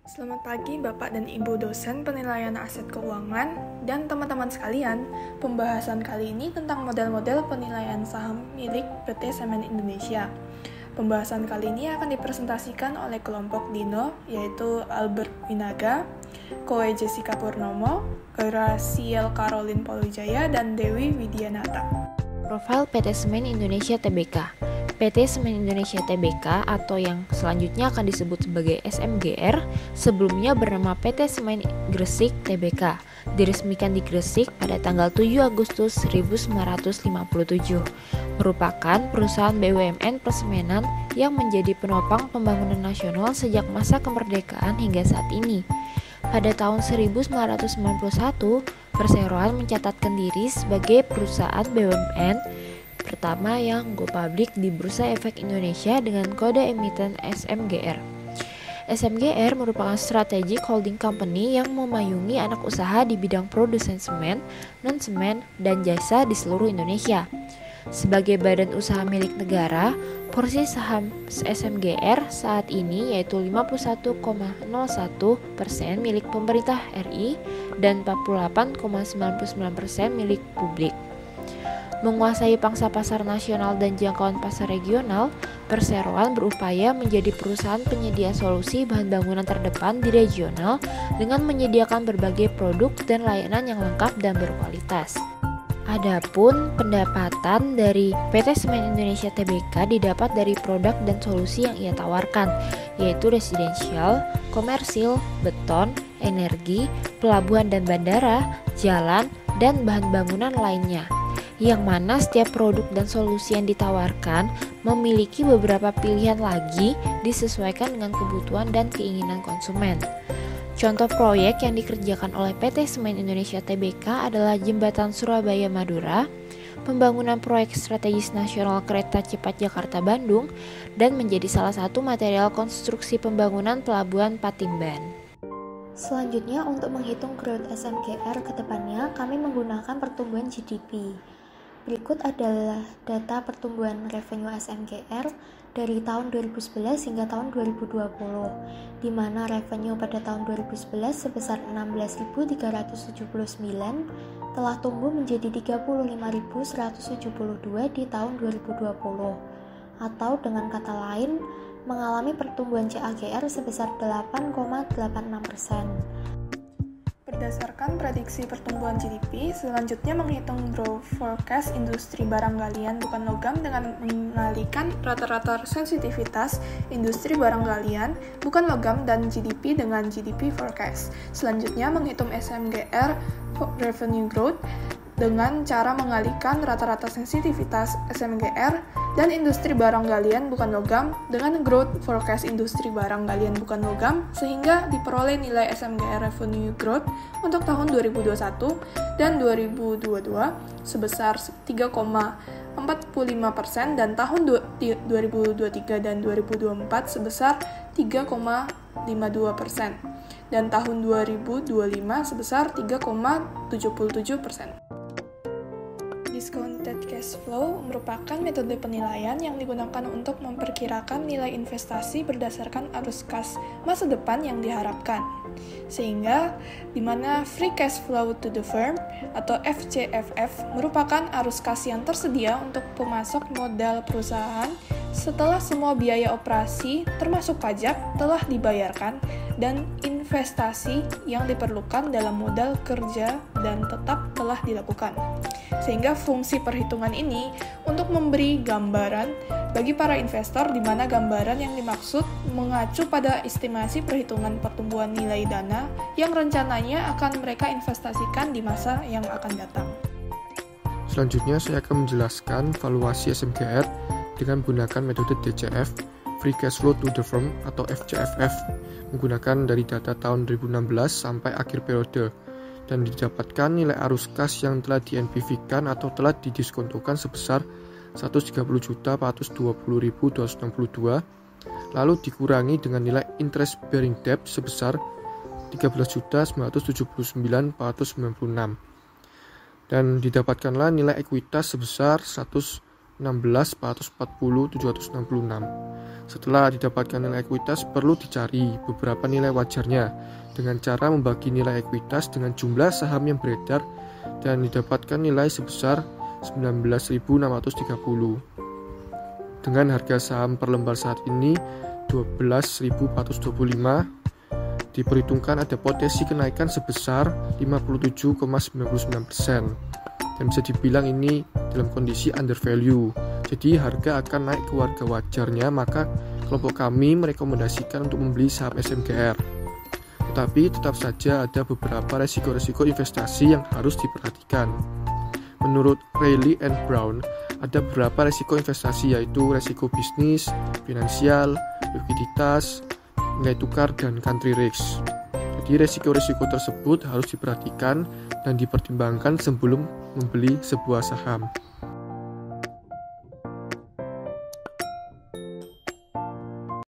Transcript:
Selamat pagi Bapak dan Ibu dosen penilaian aset keuangan dan teman-teman sekalian. Pembahasan kali ini tentang model-model penilaian saham milik PT Semen Indonesia. Pembahasan kali ini akan dipresentasikan oleh kelompok Dino, yaitu Albert Winaga, Koe Jessica Purnomo, Graciel Caroline Paulwijaya, dan Dewi Widianata. Profil PT Semen Indonesia Tbk. PT Semen Indonesia Tbk atau yang selanjutnya akan disebut sebagai SMGR sebelumnya bernama PT Semen Gresik Tbk, diresmikan di Gresik pada tanggal 7 Agustus 1957, merupakan perusahaan BUMN persemenan yang menjadi penopang pembangunan nasional sejak masa kemerdekaan hingga saat ini. Pada tahun 1991, perseroan mencatatkan diri sebagai perusahaan BUMN pertama yang go public di Bursa Efek Indonesia dengan kode emiten SMGR. SMGR merupakan strategic holding company yang memayungi anak usaha di bidang produsen semen, non-semen, dan jasa di seluruh Indonesia. Sebagai badan usaha milik negara, porsi saham SMGR saat ini yaitu 51,01% milik pemerintah RI dan 48,99% milik publik. Menguasai pangsa pasar nasional dan jangkauan pasar regional, perseroan berupaya menjadi perusahaan penyedia solusi bahan bangunan terdepan di regional dengan menyediakan berbagai produk dan layanan yang lengkap dan berkualitas. Adapun pendapatan dari PT Semen Indonesia Tbk didapat dari produk dan solusi yang ia tawarkan, yaitu residensial, komersil, beton, energi, pelabuhan dan bandara, jalan, dan bahan bangunan lainnya, yang mana setiap produk dan solusi yang ditawarkan memiliki beberapa pilihan lagi disesuaikan dengan kebutuhan dan keinginan konsumen. Contoh proyek yang dikerjakan oleh PT Semen Indonesia Tbk adalah Jembatan Surabaya-Madura, pembangunan proyek strategis nasional kereta cepat Jakarta-Bandung, dan menjadi salah satu material konstruksi pembangunan pelabuhan Patimban. Selanjutnya, untuk menghitung growth SMGR ke depannya, kami menggunakan pertumbuhan GDP. Berikut adalah data pertumbuhan revenue SMGR dari tahun 2011 hingga tahun 2020, di mana revenue pada tahun 2011 sebesar 16.379 telah tumbuh menjadi 35.172 di tahun 2020, atau dengan kata lain, mengalami pertumbuhan CAGR sebesar 8,86%. Berdasarkan prediksi pertumbuhan GDP, selanjutnya menghitung growth forecast industri barang galian bukan logam dengan mengalihkan rata-rata sensitivitas industri barang galian bukan logam dan GDP dengan GDP forecast. Selanjutnya menghitung SMGR revenue growth dengan cara mengalihkan rata-rata sensitivitas SMGR dan industri barang galian bukan logam dengan growth forecast industri barang galian bukan logam sehingga diperoleh nilai SMGR revenue growth untuk tahun 2021 dan 2022 sebesar 3,45% dan tahun 2023 dan 2024 sebesar 3,52% dan tahun 2025 sebesar 3,77%. Discounted cash flow merupakan metode penilaian yang digunakan untuk memperkirakan nilai investasi berdasarkan arus kas masa depan yang diharapkan. Sehingga, di mana free cash flow to the firm atau FCFF merupakan arus kas yang tersedia untuk pemasok modal perusahaan setelah semua biaya operasi termasuk pajak telah dibayarkan dan investasi yang diperlukan dalam modal kerja dan tetap telah dilakukan. Sehingga fungsi perhitungan ini untuk memberi gambaran bagi para investor di mana gambaran yang dimaksud mengacu pada estimasi perhitungan pertumbuhan nilai dana yang rencananya akan mereka investasikan di masa yang akan datang. Selanjutnya saya akan menjelaskan valuasi SMGR dengan menggunakan metode DCF, Free Cash Flow to the Firm atau FCFF, menggunakan dari data tahun 2016 sampai akhir periode, dan didapatkan nilai arus kas yang telah di-NPV-kan atau telah didiskontokan sebesar 130.420.262, lalu dikurangi dengan nilai interest bearing debt sebesar 13.979.496, dan didapatkanlah nilai ekuitas sebesar 16.440.766. Setelah didapatkan nilai ekuitas, perlu dicari beberapa nilai wajarnya dengan cara membagi nilai ekuitas dengan jumlah saham yang beredar dan didapatkan nilai sebesar 19.630. Dengan harga saham per lembar saat ini 12.425, diperhitungkan ada potensi kenaikan sebesar 57,99%. Dan bisa dibilang ini dalam kondisi under value. Jadi harga akan naik ke harga wajarnya, maka kelompok kami merekomendasikan untuk membeli saham SMGR. Tetapi tetap saja ada beberapa resiko-resiko investasi yang harus diperhatikan. Menurut Reilly and Brown, ada beberapa resiko investasi, yaitu resiko bisnis, finansial, likuiditas, nilai tukar, dan country risk. Jadi resiko-resiko tersebut harus diperhatikan dan dipertimbangkan sebelum membeli sebuah saham.